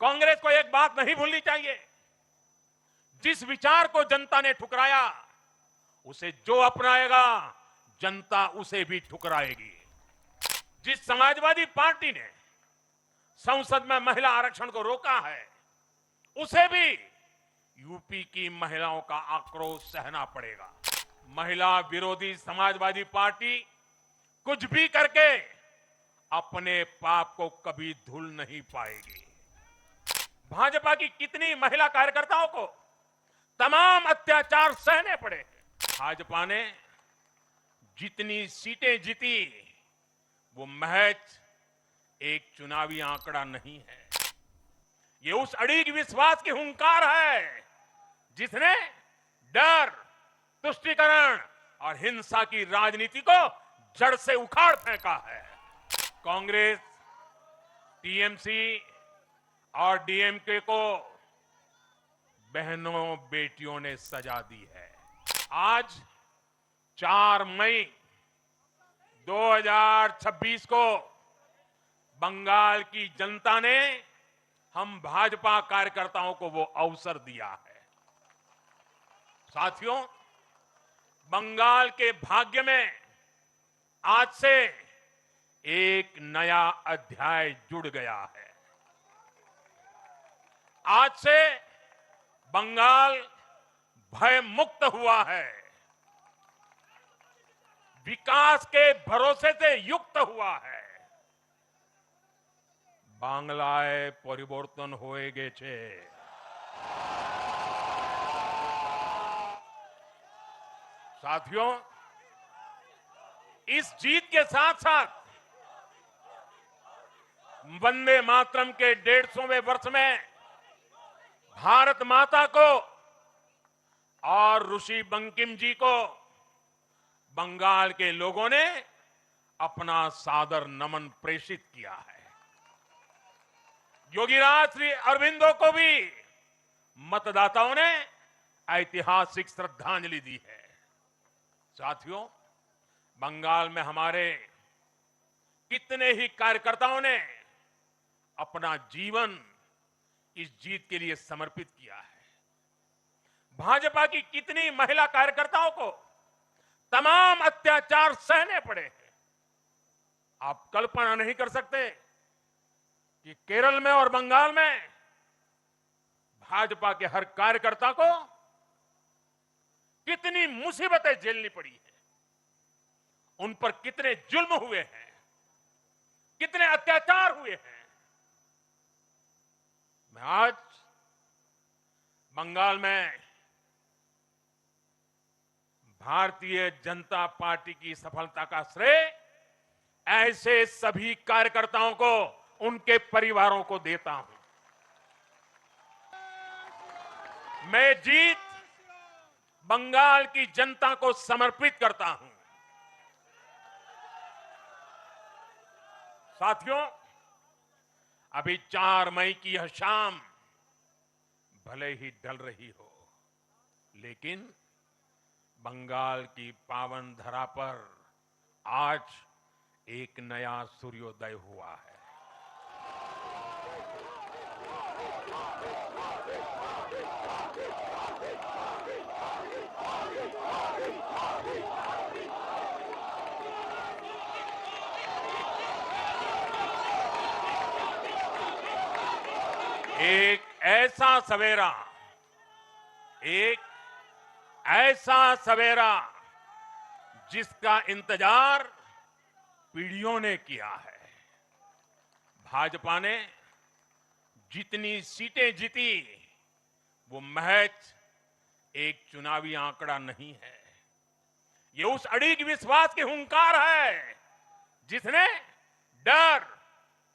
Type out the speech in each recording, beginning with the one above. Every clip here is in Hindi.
कांग्रेस को एक बात नहीं भूलनी चाहिए, जिस विचार को जनता ने ठुकराया उसे जो अपनाएगा जनता उसे भी ठुकराएगी। जिस समाजवादी पार्टी ने संसद में महिला आरक्षण को रोका है उसे भी यूपी की महिलाओं का आक्रोश सहना पड़ेगा। महिला विरोधी समाजवादी पार्टी कुछ भी करके अपने पाप को कभी धुल नहीं पाएगी। भाजपा की कितनी महिला कार्यकर्ताओं को तमाम अत्याचार सहने पड़े। भाजपा ने जितनी सीटें जीती वो महज एक चुनावी आंकड़ा नहीं है, ये उस अड़िग विश्वास की हुंकार है जिसने डर, तुष्टीकरण और हिंसा की राजनीति को जड़ से उखाड़ फेंका है। कांग्रेस, टीएमसी और डीएमके को बहनों बेटियों ने सजा दी है। आज 4 मई 2026 को बंगाल की जनता ने हम भाजपा कार्यकर्ताओं को वो अवसर दिया है। साथियों, बंगाल के भाग्य में आज से एक नया अध्याय जुड़ गया है। आज से बंगाल भय मुक्त हुआ है, विकास के भरोसे से युक्त हुआ है। बांग्लाए परिवर्तन होए गेछे। साथियों, इस जीत के साथ साथ वंदे मातरम के 150वें वर्ष में भारत माता को और ऋषि बंकिम जी को बंगाल के लोगों ने अपना सादर नमन प्रेषित किया है। योगीराज श्री अरविंदो को भी मतदाताओं ने ऐतिहासिक श्रद्धांजलि दी है। साथियों, बंगाल में हमारे कितने ही कार्यकर्ताओं ने अपना जीवन इस जीत के लिए समर्पित किया है। भाजपा की कितनी महिला कार्यकर्ताओं को तमाम अत्याचार सहने पड़े हैं। आप कल्पना नहीं कर सकते कि केरल में और बंगाल में भाजपा के हर कार्यकर्ता को कितनी मुसीबतें झेलनी पड़ी है, उन पर कितने जुल्म हुए हैं, कितने अत्याचार हुए हैं। मैं आज बंगाल में भारतीय जनता पार्टी की सफलता का श्रेय ऐसे सभी कार्यकर्ताओं को, उनके परिवारों को देता हूं। मैं जीत बंगाल की जनता को समर्पित करता हूं। साथियों, अभी 4 मई की यह शाम भले ही ढल रही हो, लेकिन बंगाल की पावन धरा पर आज एक नया सूर्योदय हुआ है। एक ऐसा सवेरा जिसका इंतजार पीढ़ियों ने किया है। भाजपा ने जितनी सीटें जीती वो महज एक चुनावी आंकड़ा नहीं है, ये उस अड़िग विश्वास की हुंकार है जिसने डर,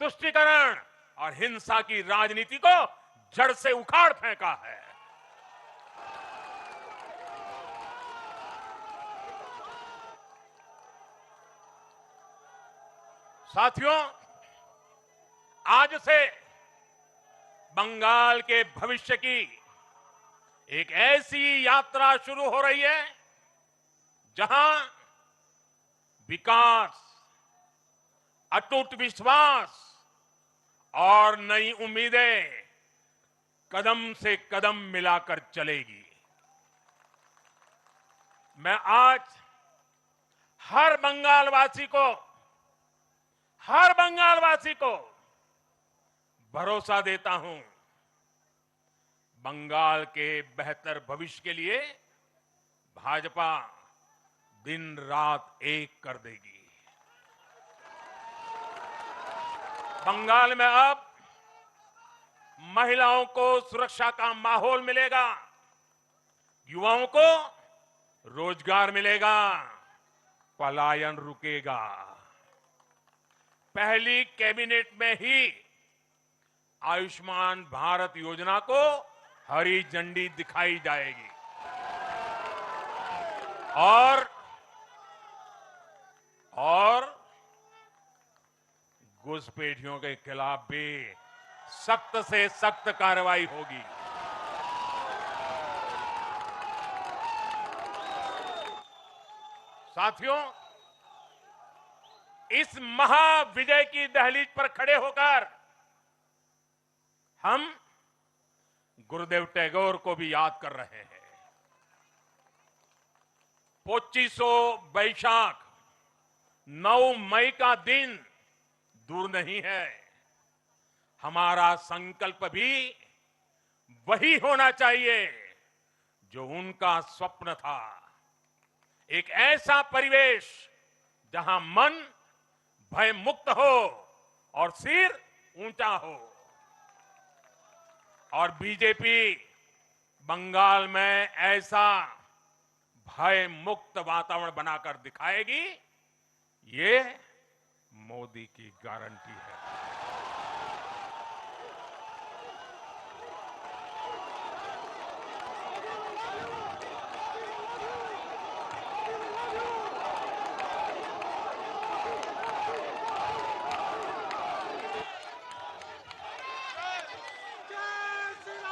तुष्टीकरण और हिंसा की राजनीति को जड़ से उखाड़ फेंका है। साथियों, आज से बंगाल के भविष्य की एक ऐसी यात्रा शुरू हो रही है जहां विकास, अटूट विश्वास और नई उम्मीदें कदम से कदम मिलाकर चलेगी। मैं आज हर बंगालवासी को भरोसा देता हूं, बंगाल के बेहतर भविष्य के लिए भाजपा दिन रात एक कर देगी। बंगाल में अब महिलाओं को सुरक्षा का माहौल मिलेगा, युवाओं को रोजगार मिलेगा, पलायन रुकेगा। पहली कैबिनेट में ही आयुष्मान भारत योजना को हरी झंडी दिखाई जाएगी और घुसपैठियों के खिलाफ भी सख्त से सख्त कार्रवाई होगी। साथियों, इस महाविजय की दहलीज पर खड़े होकर हम गुरुदेव टैगोर को भी याद कर रहे हैं। 2500 बैशाख 9 मई का दिन दूर नहीं है। हमारा संकल्प भी वही होना चाहिए जो उनका स्वप्न था। एक ऐसा परिवेश जहां मन भय मुक्त हो और सिर ऊंचा हो। और बीजेपी बंगाल में ऐसा भय मुक्त वातावरण बनाकर दिखाएगी, ये मोदी की गारंटी है।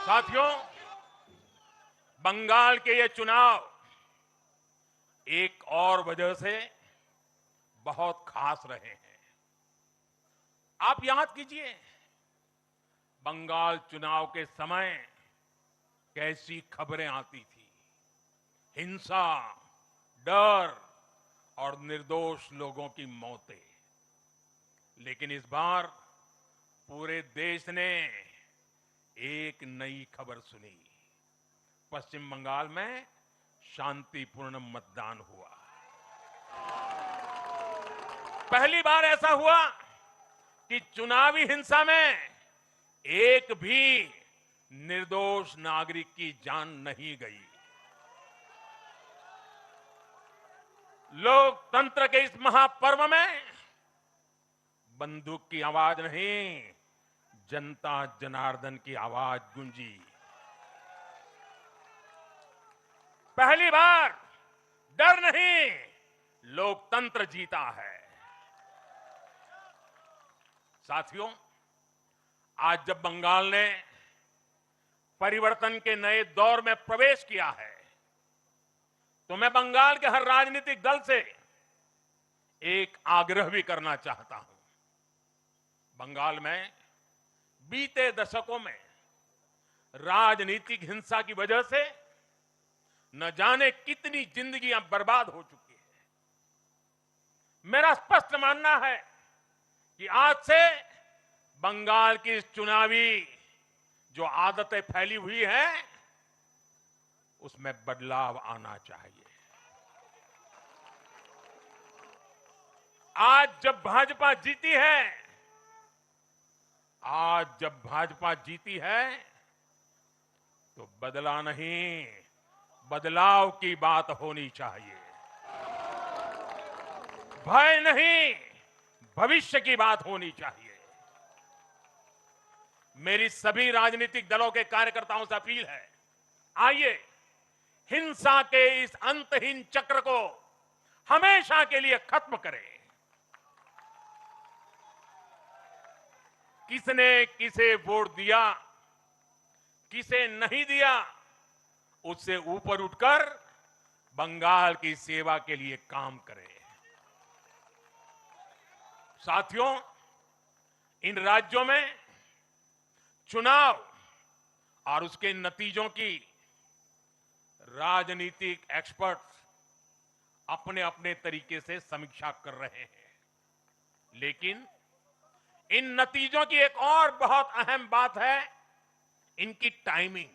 साथियों, बंगाल के ये चुनाव एक और वजह से बहुत खास रहे हैं। आप याद कीजिए, बंगाल चुनाव के समय कैसी खबरें आती थी। हिंसा, डर और निर्दोष लोगों की मौतें। लेकिन इस बार पूरे देश ने एक नई खबर सुनी। पश्चिम बंगाल में शांतिपूर्ण मतदान हुआ। पहली बार ऐसा हुआ कि चुनावी हिंसा में एक भी निर्दोष नागरिक की जान नहीं गई। लोकतंत्र के इस महापर्व में बंदूक की आवाज नहीं, जनता जनार्दन की आवाज गूंजी। पहली बार डर नहीं, लोकतंत्र जीता है। साथियों, आज जब बंगाल ने परिवर्तन के नए दौर में प्रवेश किया है, तो मैं बंगाल के हर राजनीतिक दल से एक आग्रह भी करना चाहता हूं। बंगाल में बीते दशकों में राजनीतिक हिंसा की वजह से न जाने कितनी जिंदगियां बर्बाद हो चुकी हैं। मेरा स्पष्ट मानना है कि आज से बंगाल की इस चुनावी जो आदतें फैली हुई हैं, उसमें बदलाव आना चाहिए। आज जब भाजपा जीती है, तो बदला नहीं, बदलाव की बात होनी चाहिए। भय नहीं, भविष्य की बात होनी चाहिए। मेरी सभी राजनीतिक दलों के कार्यकर्ताओं से अपील है, आइए हिंसा के इस अंतहीन चक्र को हमेशा के लिए खत्म करें। किसने किसे वोट दिया, किसे नहीं दिया, उससे ऊपर उठकर बंगाल की सेवा के लिए काम करें। साथियों, इन राज्यों में चुनाव और उसके नतीजों की राजनीतिक एक्सपर्ट्स अपने अपने तरीके से समीक्षा कर रहे हैं। लेकिन इन नतीजों की एक और बहुत अहम बात है इनकी टाइमिंग।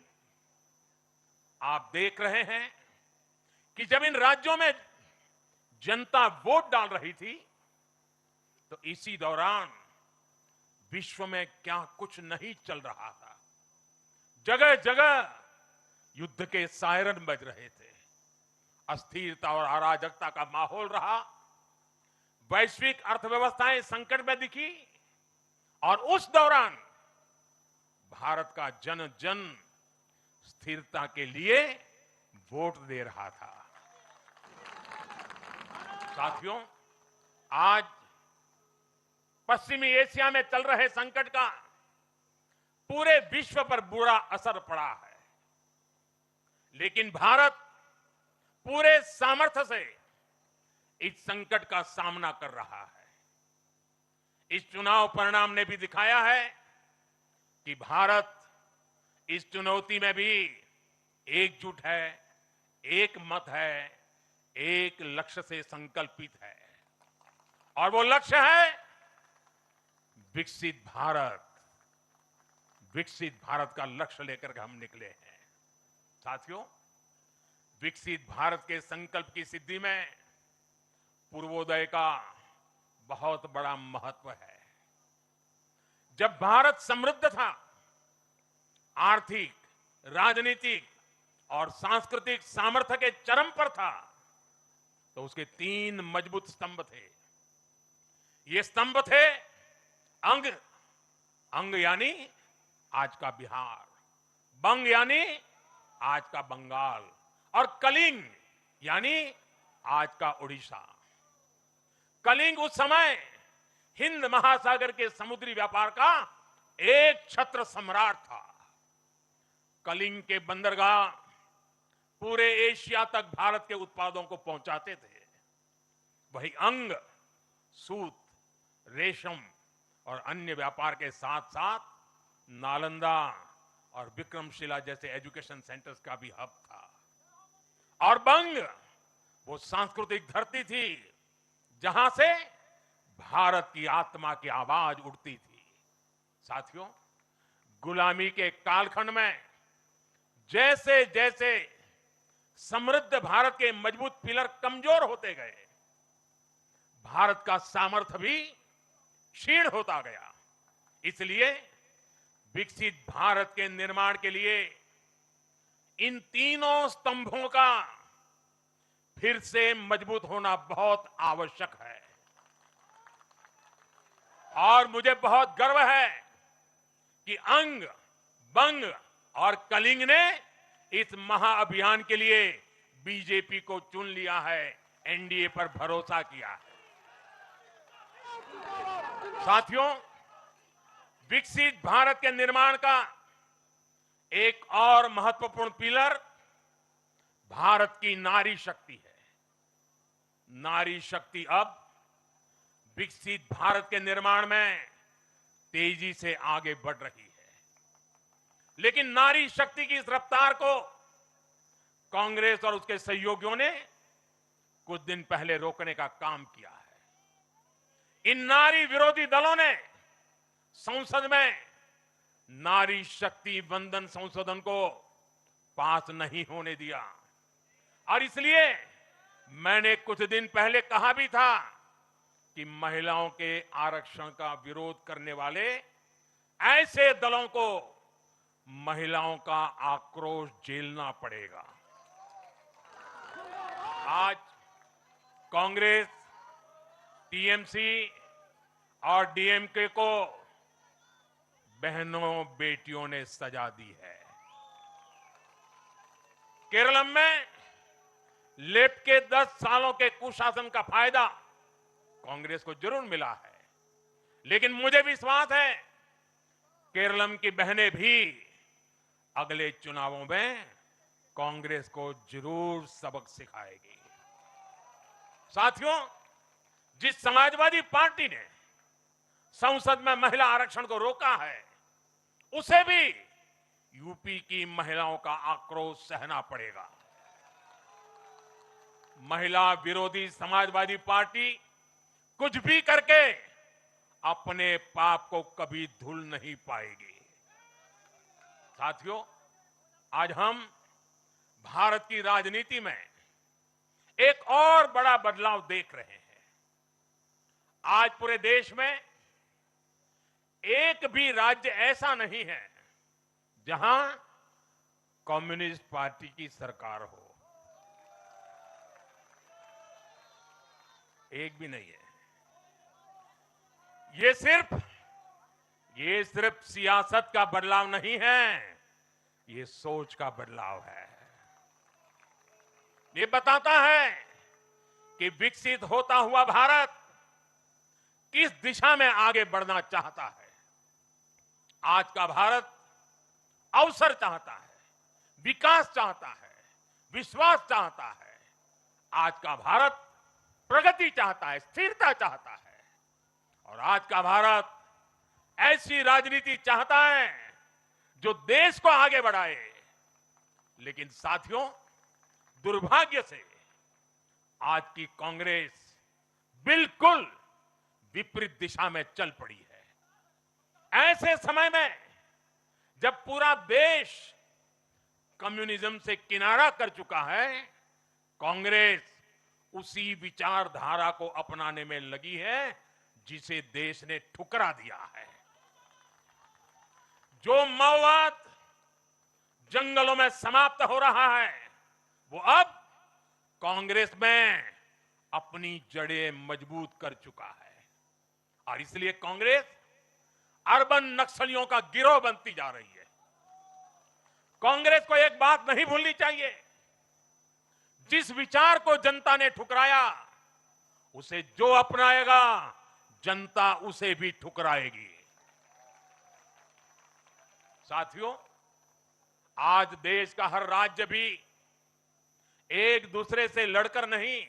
आप देख रहे हैं कि जब इन राज्यों में जनता वोट डाल रही थी तो इसी दौरान विश्व में क्या कुछ नहीं चल रहा था। जगह जगह युद्ध के सायरन बज रहे थे, अस्थिरता और अराजकता का माहौल रहा, वैश्विक अर्थव्यवस्थाएं संकट में दिखी और उस दौरान भारत का जन जन स्थिरता के लिए वोट दे रहा था। साथियों, आज पश्चिमी एशिया में चल रहे संकट का पूरे विश्व पर बुरा असर पड़ा है, लेकिन भारत पूरे सामर्थ्य से इस संकट का सामना कर रहा है। इस चुनाव परिणाम ने भी दिखाया है कि भारत इस चुनौती में भी एकजुट है, एक मत है, एक लक्ष्य से संकल्पित है और वो लक्ष्य है विकसित भारत। विकसित भारत का लक्ष्य लेकर के हम निकले हैं। साथियों, विकसित भारत के संकल्प की सिद्धि में पूर्वोदय का बहुत बड़ा महत्व है। जब भारत समृद्ध था, आर्थिक, राजनीतिक और सांस्कृतिक सामर्थ्य के चरम पर था, तो उसके 3 मजबूत स्तंभ थे। ये स्तंभ थे अंग, अंग यानी आज का बिहार, बंग यानी आज का बंगाल और कलिंग यानी आज का उड़ीसा। कलिंग उस समय हिंद महासागर के समुद्री व्यापार का एक छत्र सम्राट था। कलिंग के बंदरगाह पूरे एशिया तक भारत के उत्पादों को पहुंचाते थे। वही अंग सूत, रेशम और अन्य व्यापार के साथ साथ नालंदा और विक्रमशिला जैसे एजुकेशन सेंटर्स का भी हब था। और बंग वो सांस्कृतिक धरती थी जहां से भारत की आत्मा की आवाज उठती थी। साथियों, गुलामी के कालखंड में जैसे जैसे समृद्ध भारत के मजबूत पिलर कमजोर होते गए, भारत का सामर्थ्य भी क्षीण होता गया। इसलिए विकसित भारत के निर्माण के लिए इन तीनों स्तंभों का फिर से मजबूत होना बहुत आवश्यक है। और मुझे बहुत गर्व है कि अंग, बंग और कलिंग ने इस महाअभियान के लिए बीजेपी को चुन लिया है, एनडीए पर भरोसा किया है। साथियों, विकसित भारत के निर्माण का एक और महत्वपूर्ण पिलर भारत की नारी शक्ति है। नारी शक्ति अब विकसित भारत के निर्माण में तेजी से आगे बढ़ रही है। लेकिन नारी शक्ति की इस रफ्तार को कांग्रेस और उसके सहयोगियों ने कुछ दिन पहले रोकने का काम किया है। इन नारी विरोधी दलों ने संसद में नारी शक्ति वंदन संशोधन को पास नहीं होने दिया और इसलिए मैंने कुछ दिन पहले कहा भी था कि महिलाओं के आरक्षण का विरोध करने वाले ऐसे दलों को महिलाओं का आक्रोश झेलना पड़ेगा। आज कांग्रेस, टीएमसी और डीएमके को बहनों बेटियों ने सजा दी है। केरल में लेफ्ट के 10 सालों के कुशासन का फायदा कांग्रेस को जरूर मिला है, लेकिन मुझे विश्वास है केरल की बहनें भी अगले चुनावों में कांग्रेस को जरूर सबक सिखाएगी। साथियों, जिस समाजवादी पार्टी ने संसद में महिला आरक्षण को रोका है, उसे भी यूपी की महिलाओं का आक्रोश सहना पड़ेगा। महिला विरोधी समाजवादी पार्टी कुछ भी करके अपने पाप को कभी धुल नहीं पाएगी। साथियों, आज हम भारत की राजनीति में एक और बड़ा बदलाव देख रहे हैं। आज पूरे देश में एक भी राज्य ऐसा नहीं है जहां कम्युनिस्ट पार्टी की सरकार हो। एक भी नहीं है। ये सिर्फ सियासत का बदलाव नहीं है, ये सोच का बदलाव है। ये बताता है कि विकसित होता हुआ भारत किस दिशा में आगे बढ़ना चाहता है। आज का भारत अवसर चाहता है, विकास चाहता है, विश्वास चाहता है। आज का भारत प्रगति चाहता है, स्थिरता चाहता है। और आज का भारत ऐसी राजनीति चाहता है जो देश को आगे बढ़ाए। लेकिन साथियों, दुर्भाग्य से आज की कांग्रेस बिल्कुल विपरीत दिशा में चल पड़ी है। ऐसे समय में जब पूरा देश कम्युनिज्म से किनारा कर चुका है, कांग्रेस उसी विचारधारा को अपनाने में लगी है जिसे देश ने ठुकरा दिया है। जो माओवाद जंगलों में समाप्त हो रहा है, वो अब कांग्रेस में अपनी जड़ें मजबूत कर चुका है। और इसलिए कांग्रेस अर्बन नक्सलियों का गिरोह बनती जा रही है। कांग्रेस को एक बात नहीं भूलनी चाहिए, जिस विचार को जनता ने ठुकराया, उसे जो अपनाएगा जनता उसे भी ठुकराएगी। साथियों, आज देश का हर राज्य भी एक दूसरे से लड़कर नहीं,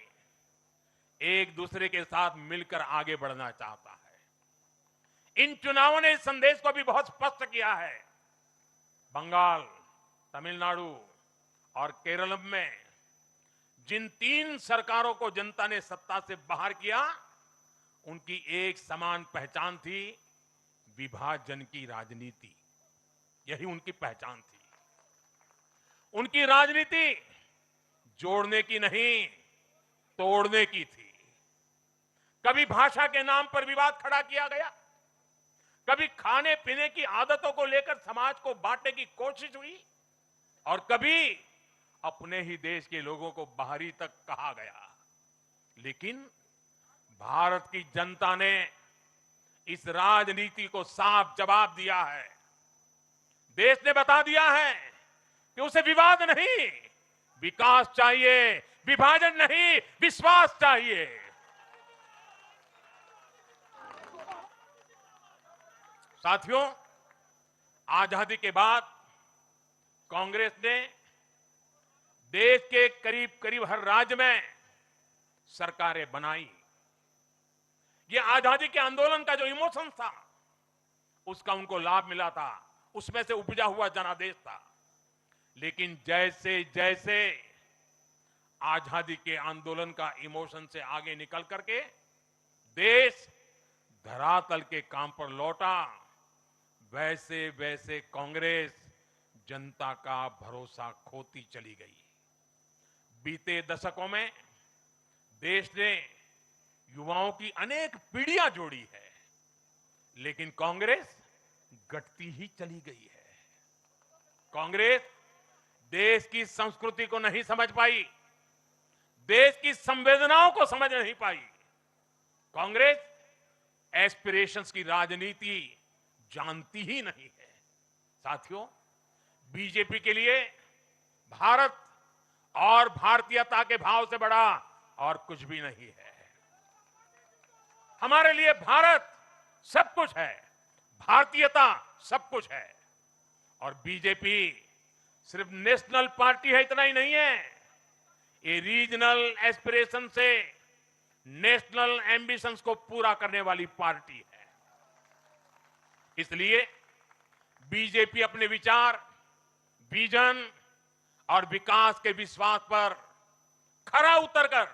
एक दूसरे के साथ मिलकर आगे बढ़ना चाहता है। इन चुनावों ने इस संदेश को भी बहुत स्पष्ट किया है। बंगाल, तमिलनाडु और केरल में जिन 3 सरकारों को जनता ने सत्ता से बाहर किया, उनकी एक समान पहचान थी, विभाजन की राजनीति। यही उनकी पहचान थी। उनकी राजनीति जोड़ने की नहीं, तोड़ने की थी। कभी भाषा के नाम पर विवाद खड़ा किया गया, कभी खाने पीने की आदतों को लेकर समाज को बांटने की कोशिश हुई, और कभी अपने ही देश के लोगों को बाहरी तक कहा गया। लेकिन भारत की जनता ने इस राजनीति को साफ जवाब दिया है। देश ने बता दिया है कि उसे विवाद नहीं, विकास चाहिए, विभाजन नहीं, विश्वास चाहिए। साथियों, आजादी के बाद कांग्रेस ने देश के करीब करीब हर राज्य में सरकारें बनाई। ये आजादी के आंदोलन का जो इमोशन था, उसका उनको लाभ मिला था, उसमें से उपजा हुआ जनादेश था। लेकिन जैसे जैसे आजादी के आंदोलन का इमोशन से आगे निकल करके देश धरातल के काम पर लौटा, वैसे वैसे कांग्रेस जनता का भरोसा खोती चली गई। बीते दशकों में देश ने युवाओं की अनेक पीढ़ियां जोड़ी है, लेकिन कांग्रेस घटती ही चली गई है। कांग्रेस देश की संस्कृति को नहीं समझ पाई, देश की संवेदनाओं को समझ नहीं पाई। कांग्रेस एस्पिरेशंस की राजनीति जानती ही नहीं है। साथियों, बीजेपी के लिए भारत और भारतीयता के भाव से बड़ा और कुछ भी नहीं है। हमारे लिए भारत सब कुछ है, भारतीयता सब कुछ है। और बीजेपी सिर्फ नेशनल पार्टी है, इतना ही नहीं है, ये रीजनल एस्पिरेशन से नेशनल एम्बिशंस को पूरा करने वाली पार्टी है। इसलिए बीजेपी अपने विचार विजन और विकास के विश्वास पर खरा उतरकर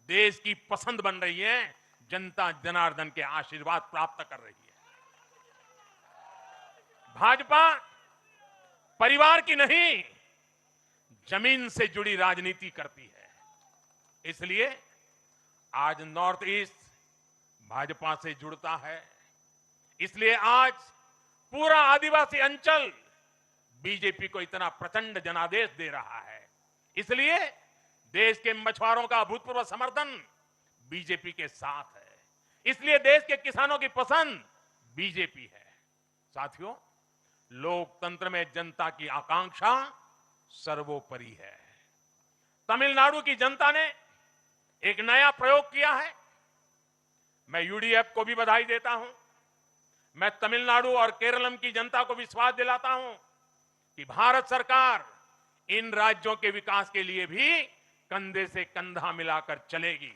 देश की पसंद बन रही है, जनता जनार्दन के आशीर्वाद प्राप्त कर रही है। भाजपा परिवार की नहीं, जमीन से जुड़ी राजनीति करती है। इसलिए आज नॉर्थ ईस्ट भाजपा से जुड़ता है। इसलिए आज पूरा आदिवासी अंचल बीजेपी को इतना प्रचंड जनादेश दे रहा है। इसलिए देश के मछुआरों का अभूतपूर्व समर्थन बीजेपी के साथ है। इसलिए देश के किसानों की पसंद बीजेपी है। साथियों, लोकतंत्र में जनता की आकांक्षा सर्वोपरि है। तमिलनाडु की जनता ने एक नया प्रयोग किया है। मैं यूडीएफ को भी बधाई देता हूं। मैं तमिलनाडु और केरलम की जनता को विश्वास दिलाता हूं कि भारत सरकार इन राज्यों के विकास के लिए भी कंधे से कंधा मिलाकर चलेगी।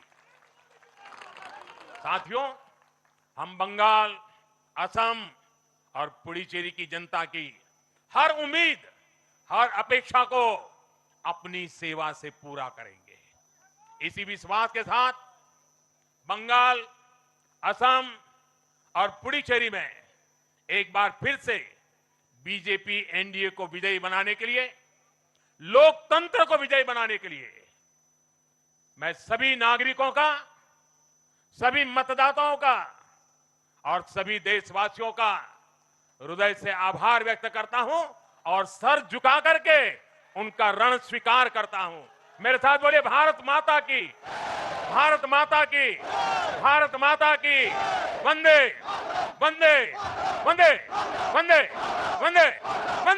साथियों, हम बंगाल, असम और पुडुचेरी की जनता की हर उम्मीद, हर अपेक्षा को अपनी सेवा से पूरा करेंगे। इसी विश्वास के साथ बंगाल, असम और पुडुचेरी में एक बार फिर से बीजेपी एनडीए को विजयी बनाने के लिए, लोकतंत्र को विजयी बनाने के लिए मैं सभी नागरिकों का, सभी मतदाताओं का और सभी देशवासियों का हृदय से आभार व्यक्त करता हूं और सर झुका करके उनका ऋण स्वीकार करता हूं। मेरे साथ बोलिए, भारत माता की, भारत माता की, भारत माता की। वंदे वंदे वंदे वंदे वंदे वंदे।